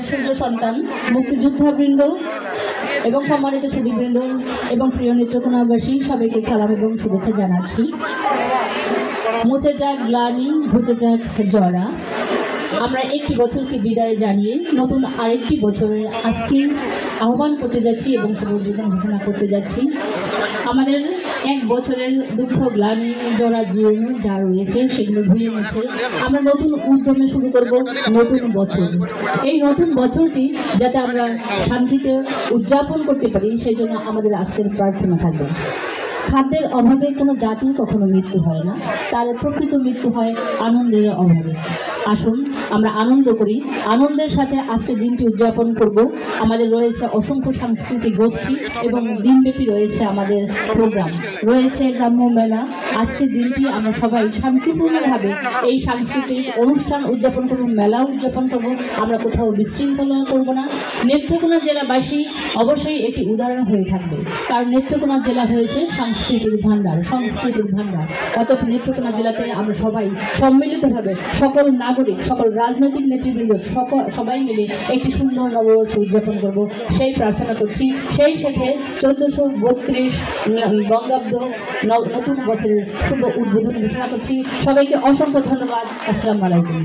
সূর্য সন্তান মুক্তিযোদ্ধাবৃন্দ এবং সম্মানিত সুধীবৃন্দ এবং প্রিয় নেত্রকোনাবাসী সবাইকে সালাম এবং শুভেচ্ছা জানাচ্ছি। মুছে যাক গ্লানি, ঘুচে যাক জরা। আমরা একটি বছরকে বিদায় জানিয়ে নতুন আরেকটি বছরের আজকে আহ্বান করতে যাচ্ছি এবং শুভযোজন ঘোষণা করতে যাচ্ছি। আমাদের এক বছরের দুঃখ গ্লানি জরা জীর্ণ যা রয়েছে সেগুলো ধুয়ে মুছে আমরা নতুন উদ্যমে শুরু করব নতুন বছর। এই নতুন বছরটি যাতে আমরা শান্তিতে উদযাপন করতে পারি সেই জন্য আমাদের আজকের প্রার্থনা থাকবে। খাদ্যের অভাবে কোনো জাতির কখনো মৃত্যু হয় না, তার প্রকৃত মৃত্যু হয় আনন্দের অভাবে। আসুন আমরা আনন্দ করি, আনন্দের সাথে আজকের দিনটি উদযাপন করব। আমাদের রয়েছে অসংখ্য সাংস্কৃতিক গোষ্ঠী এবং দিনব্যাপী রয়েছে আমাদের প্রোগ্রাম, রয়েছে গ্রাম্য মেলা। আজকের দিনটি আমরা সবাই শান্তিপূর্ণভাবে এই সাংস্কৃতিক অনুষ্ঠান উদযাপন করব, মেলা উদযাপন করব। আমরা কোথাও বিশৃঙ্খলা করব না। নেত্রকোনা জেলাবাসী অবশ্যই একটি উদাহরণ হয়ে থাকবে, কারণ নেত্রকোনা জেলা হয়েছে সংস্কৃতির ভাণ্ডার। অতএব নেত্রকোনা জেলাতে আমরা সবাই সম্মিলিতভাবে সকল নাগরিক, সকল রাজনৈতিক নেতৃবৃন্দ সবাই মিলে একটি সুন্দর নববর্ষ উদযাপন করব সেই প্রার্থনা করছি। সেই সাথে 1432 বঙ্গাব্দ নতুন বছরের শুভ উদ্বোধন ঘোষণা করছি। সবাইকে অসংখ্য ধন্যবাদ। আসসালামু আলাইকুম।